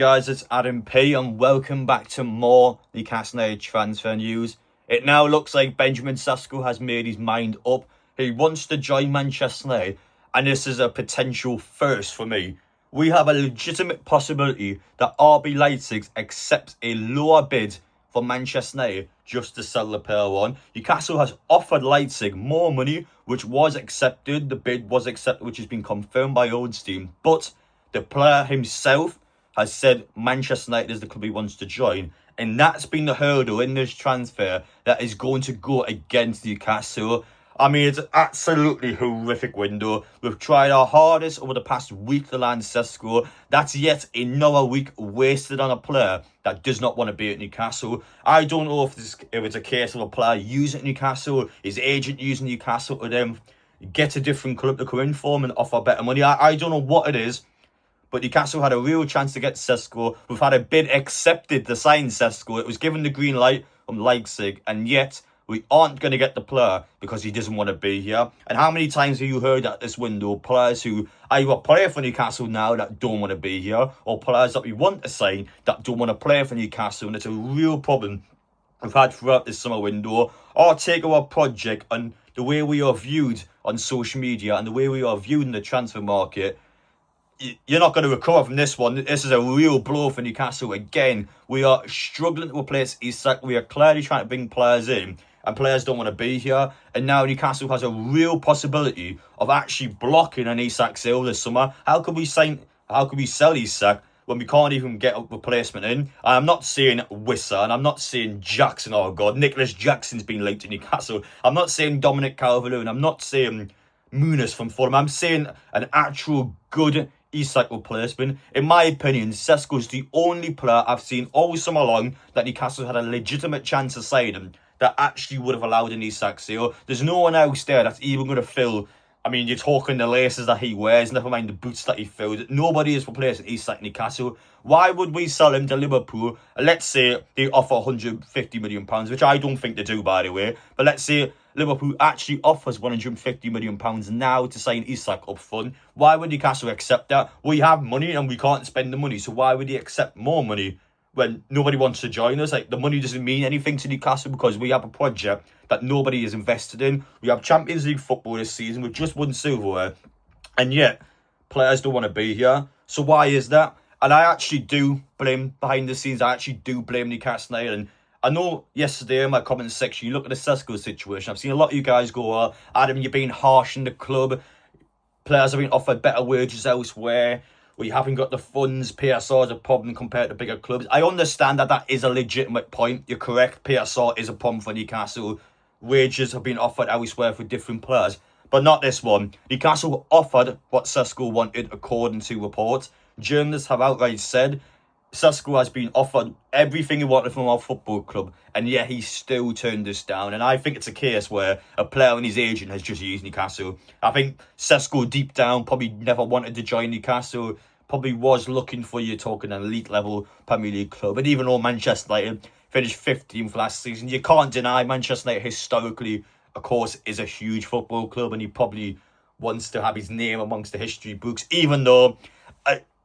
Guys, it's Adam P and welcome back to more Newcastle United transfer news. It now looks like Bejamin Sesko has made his mind up. He wants to join Manchester United, and this is a potential first for me. We have a legitimate possibility that RB Leipzig accepts a lower bid for Manchester United just to sell the player on. Newcastle has offered Leipzig more money, which was accepted. The bid was accepted, which has been confirmed by Oldstein. But the player himself has said Manchester United is the club he wants to join. And that's been the hurdle in this transfer that is going to go against Newcastle. I mean, it's an absolutely horrific window. We've tried our hardest over the past week to land Sesko. That's yet another week wasted on a player that does not want to be at Newcastle. I don't know if it's a case of a player using Newcastle, his agent using Newcastle to then get a different club to come in for him and offer better money. I don't know what it is. But Newcastle had a real chance to get Sesko. We've had a bid accepted to sign Sesko. It was given the green light from Leipzig, and yet we aren't going to get the player because he doesn't want to be here. And how many times have you heard at this window players who either play for Newcastle now that don't want to be here, or players that we want to sign that don't want to play for Newcastle? And it's a real problem we've had throughout this summer window. Our takeover project and the way we are viewed on social media and the way we are viewed in the transfer market, you're not going to recover from this one. This is a real blow for Newcastle. Again, we are struggling to replace Isak. We are clearly trying to bring players in, and players don't want to be here. And now Newcastle has a real possibility of actually blocking an Isak sale this summer. How could we sell Isak when we can't even get a replacement in? I'm not saying Wissa, and I'm not saying Jackson. Oh God, Nicholas Jackson's been linked to Newcastle. I'm not saying Dominic Calvert-Lewin. I'm not saying Muniz from Fulham. I'm saying an actual good Isak replacement. In my opinion, Sesko's the only player I've seen all summer long that Newcastle had a legitimate chance of signing that actually would have allowed an Isak sale. There's no one else there that's even going to fill. I mean, you're talking the laces that he wears, never mind the boots that he fills. Nobody is replacing Isak Newcastle. Why would we sell him to Liverpool? Let's say they offer £150 million, which I don't think they do, by the way. But let's say Liverpool actually offers £150 million now to sign Isak up front. Why would Newcastle accept that? We have money and we can't spend the money, so why would he accept more money when nobody wants to join us? Like, the money doesn't mean anything to Newcastle because we have a project that nobody is invested in. We have Champions League football this season. We've just won silverware, and yet players don't want to be here. So why is that? And I actually do blame, behind the scenes, I actually do blame Newcastle United. And I know yesterday in my comment section, you look at the Sesko situation. I've seen a lot of you guys go, Adam, you're being harsh in the club. Players have been offered better wages elsewhere. We haven't got the funds. PSR is a problem compared to bigger clubs. I understand that is a legitimate point. You're correct. PSR is a problem for Newcastle. Wages have been offered elsewhere for different players, but not this one. Newcastle offered what Sesko wanted according to reports. Journalists have outright said Sesko has been offered everything he wanted from our football club, and yet he still turned us down. And I think it's a case where a player and his agent has just used Newcastle. I think Sesko deep down probably never wanted to join Newcastle, probably was looking for, you're talking an elite level Premier League club. And even though Manchester United finished 15th last season, you can't deny Manchester United historically, of course, is a huge football club, and he probably wants to have his name amongst the history books, even though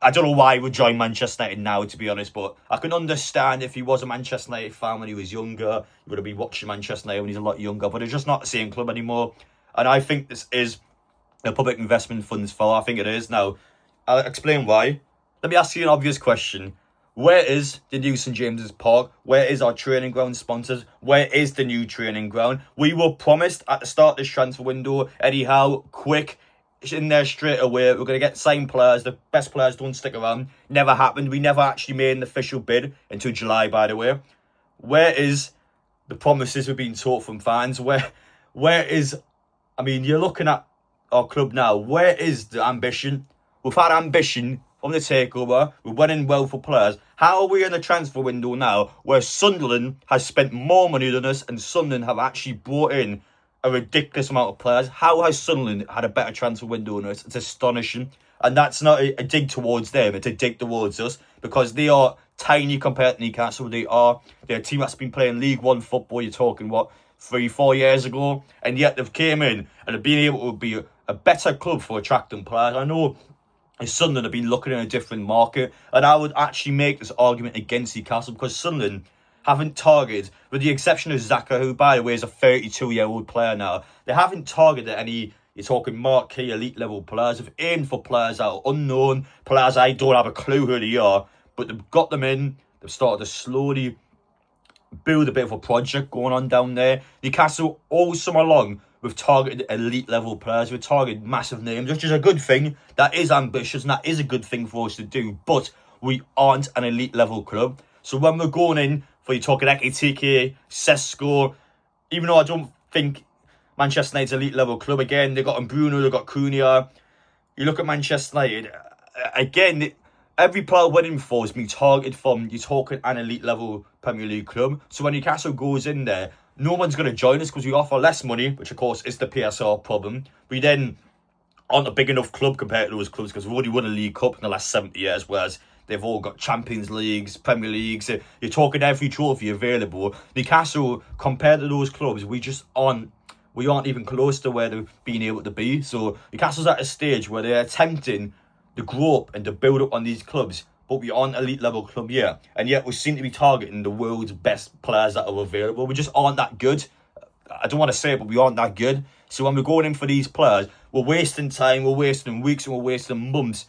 I don't know why he would join Manchester United now, to be honest, but I can understand if he was a Manchester United fan when he was younger. He would have been watching Manchester United when he's a lot younger, but it's just not the same club anymore. And I think this is a public investment fund's fault. I think it is. Now, I'll explain why. Let me ask you an obvious question. Where is the new St James's Park? Where is our training ground sponsors? Where is the new training ground? We were promised at the start of this transfer window, Eddie Howe, quick, in there straight away. We're going to get signed players. The best players don't stick around. Never happened. We never actually made an official bid until July, by the way. Where is the promises we've been taught from fans? Where is, I mean, you're looking at our club now. Where is the ambition? We've had ambition from the takeover. We're winning well for players. How are we in the transfer window now where Sunderland has spent more money than us and Sunderland have actually brought in a ridiculous amount of players? How has Sunderland had a better transfer window than us? It's astonishing. And that's not a dig towards them, it's a dig towards us, because they are tiny compared to Newcastle. They're a team that's been playing League One football, you're talking, 3-4 years ago, and yet they've came in and have been able to be a better club for attracting players. I know Sunderland have been looking at a different market. And I would actually make this argument against Newcastle because Sunderland haven't targeted, with the exception of Xhaka, who, by the way, is a 32-year-old player now, they haven't targeted any, you're talking marquee elite level players. They've aimed for players that are unknown, players I don't have a clue who they are, but they've got them in. They've started to slowly build a bit of a project going on down there. Newcastle, all summer long, we've targeted elite level players. We've targeted massive names, which is a good thing. That is ambitious and that is a good thing for us to do. But we aren't an elite level club. So when we're going in for, you're talking Ekitike, Sesko, even though I don't think Manchester United's elite level club, again, they've got Bruno, they've got Cunha. You look at Manchester United, again, every player winning for has been targeted from, you're talking an elite level Premier League club. So when Newcastle goes in there, no one's going to join us because we offer less money, which of course is the PSR problem. We then aren't a big enough club compared to those clubs because we've only won a League Cup in the last 70 years, whereas they've all got Champions Leagues, Premier Leagues. You're talking every trophy available. Newcastle, compared to those clubs, we aren't even close to where they've been able to be. So Newcastle's at a stage where they're attempting to grow up and to build up on these clubs, but we aren't an elite level club yet. And yet we seem to be targeting the world's best players that are available. We just aren't that good. I don't want to say it, but we aren't that good. So when we're going in for these players, we're wasting time, we're wasting weeks, and we're wasting months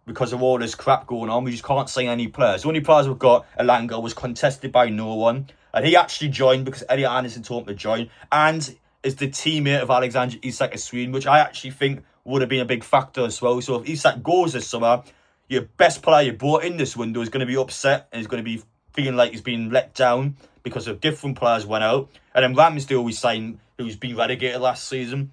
because of all this crap going on. We just can't sign any players. The only players we've got, Elanga, was contested by no one. And he actually joined because Eddie Anderson told him to join. And is the teammate of Alexander Isak of Sweden, which I actually think would have been a big factor as well. So if Isak goes this summer, your best player you brought in this window is going to be upset and is going to be feeling like he's been let down because of different players went out. And then Ramsdale we signed, who's been relegated last season.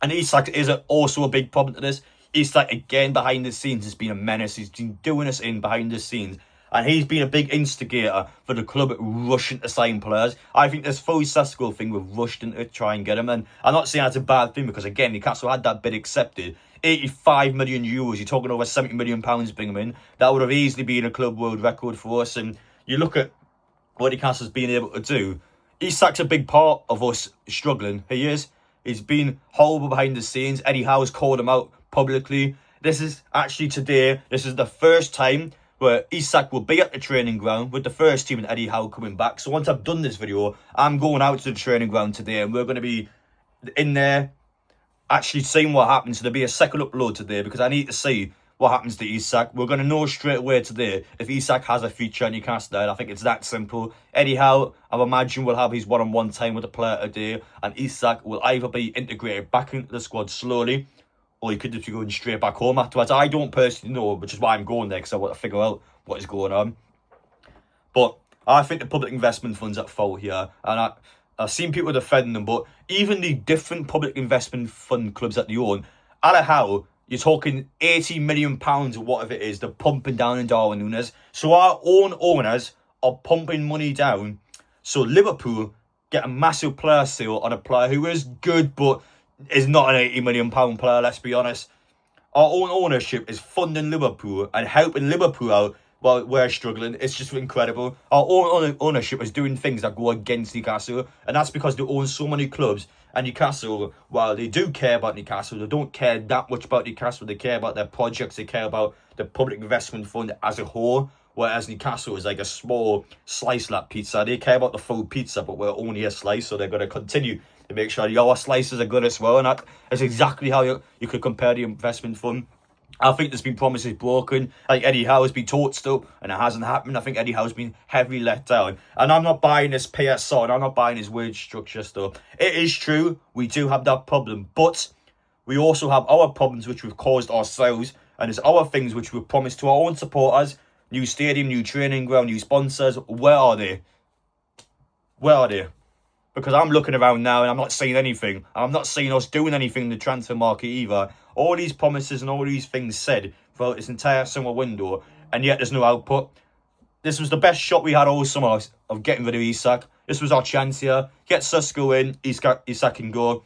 And Isak is also a big problem to this. Isak, again, behind the scenes, has been a menace. He's been doing this in behind the scenes. And he's been a big instigator for the club rushing to sign players. I think this full Sesko thing, we've rushed into it to try and get him. And I'm not saying that's a bad thing because, again, Newcastle had that bid accepted. 85 million euros, you're talking over 70 million pounds bring him in. That would have easily been a club world record for us. And you look at what Newcastle's been able to do. Isak's a big part of us struggling. He is. He's been horrible behind the scenes. Eddie Howe's called him out publicly. This is actually today, this is the first time where Isak will be at the training ground with the first team and Eddie Howe coming back. So once I've done this video, I'm going out to the training ground today and we're going to be in there actually seeing what happens. So there'll be a second upload today because I need to see what happens to Isak. We're going to know straight away today if Isak has a future in Newcastle. I think it's that simple. Eddie Howe, I imagine, will have his one-on-one time with the player today, and Isak will either be integrated back into the squad slowly, or he could just be going straight back home afterwards. I don't personally know, which is why I'm going there, because I want to figure out what is going on. But I think the public investment fund's at fault here, and I've seen people defending them, but even the different public investment fund clubs that they own, Ala Howe, you're talking £80 million or whatever it is, they're pumping down in Darwin Núñez. So our own owners are pumping money down. So Liverpool get a massive player sale on a player who is good, but is not an £80 million player, let's be honest. Our own ownership is funding Liverpool and helping Liverpool out while we're struggling. It's just incredible. Our own ownership is doing things that go against Newcastle, and that's because they own so many clubs. And Newcastle, while they do care about Newcastle, they don't care that much about Newcastle. They care about their projects. They care about the public investment fund as a whole. Whereas Newcastle is like a small slice of that pizza. They care about the full pizza, but we're only a slice. So they're going to continue to make sure your slices are good as well. And that's exactly how you could compare the investment fund. I think there's been promises broken. Like Eddie Howe's been torched up and it hasn't happened. I think Eddie Howe's been heavily let down. And I'm not buying this PSR and I'm not buying his wage structure stuff. It is true, we do have that problem. But we also have our problems which we've caused ourselves. And there's our things which we've promised to our own supporters. New stadium, new training ground, new sponsors. Where are they? Where are they? Because I'm looking around now and I'm not seeing anything. I'm not seeing us doing anything in the transfer market either. All these promises and all these things said throughout this entire summer window, and yet there's no output. This was the best shot we had all summer of getting rid of Isak. This was our chance here. Get Sesko in, Isak can go.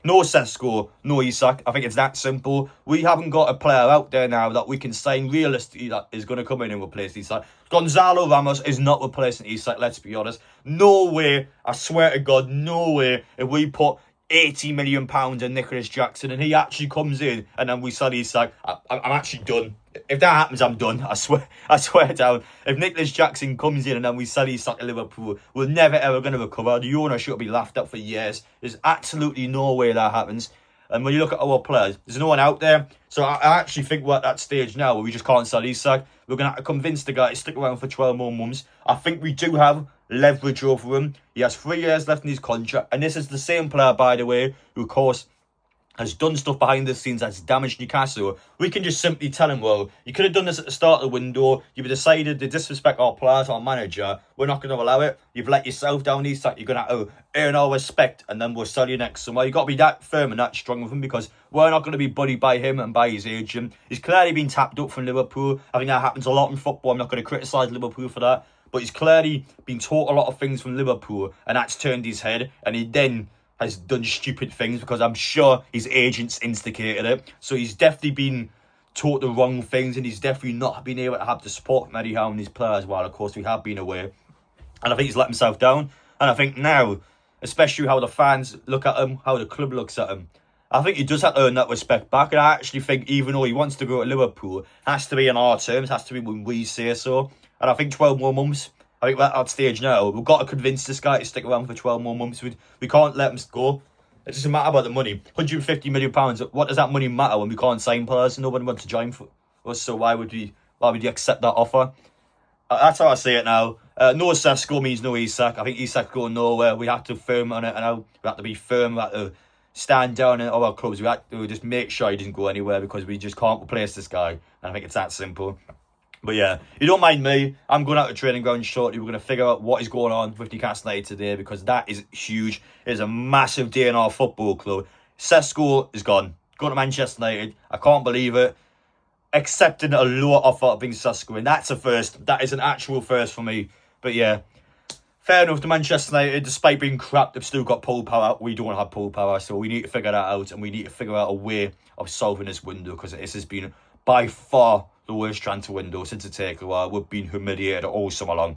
No Sesko, no Isak. I think it's that simple. We haven't got a player out there now that we can sign realistically that is going to come in and replace Isak. Gonzalo Ramos is not replacing Isak, let's be honest. No way, I swear to God, no way. If we put £80 million in Nicholas Jackson, and he actually comes in, and then we suddenly say, I'm actually done. If that happens, I'm done. I swear down. If Nicholas Jackson comes in and then we sell his stock to Liverpool, we're never ever going to recover. The owner should be laughed at for years. There's absolutely no way that happens. And when you look at our players, there's no one out there. So I actually think we're at that stage now where we just can't sell Isak. We're going to have to convince the guy to stick around for 12 more months. I think we do have leverage over him. He has 3 years left in his contract. And this is the same player, by the way, who, of course, has done stuff behind the scenes that's damaged Newcastle. We can just simply tell him, well, you could have done this at the start of the window. You've decided to disrespect our players, our manager. We're not going to allow it. You've let yourself down, Isak. You're going to have to earn our respect, and then we'll sell you next summer. You've got to be that firm and that strong with him, because we're not going to be bullied by him and by his agent. He's clearly been tapped up from Liverpool. I think that happens a lot in football. I'm not going to criticise Liverpool for that. But he's clearly been taught a lot of things from Liverpool, and that's turned his head. And he then has done stupid things because I'm sure his agents instigated it. So he's definitely been taught the wrong things, and he's definitely not been able to have the support from Eddie Howe and his players, while of course we have been away. And I think he's let himself down. And I think now, especially how the fans look at him, how the club looks at him, I think he does have to earn that respect back. And I actually think even though he wants to go to Liverpool, it has to be in our terms, has to be when we say so. And I think 12 more months, I think we're at that stage now. We've got to convince this guy to stick around for 12 more months. We can't let him go. It doesn't matter about the money. £150 million. What does that money matter when we can't sign players and nobody wants to join for us? So why would you accept that offer? That's how I see it now. No Sesko means no Isak. I think Isak's going nowhere. We have to firm on it, and we have to be firm. We have to stand down in our clubs. We have to just make sure he doesn't go anywhere, because we just can't replace this guy. And I think it's that simple. But yeah, you don't mind me, I'm going out to training ground shortly. We're going to figure out what is going on with Newcastle United today, because that is huge. It is a massive day in our football club. Sesko is gone. Going to Manchester United. I can't believe it. Accepting a lower offer of being Sesko, and that's a first. That is an actual first for me. But yeah, fair enough to Manchester United. Despite being crap, they've still got pull power. We don't have pull power, so we need to figure that out, and we need to figure out a way of solving this window, because this has been by far the worst transfer window since the takeover. We've been humiliated all summer long.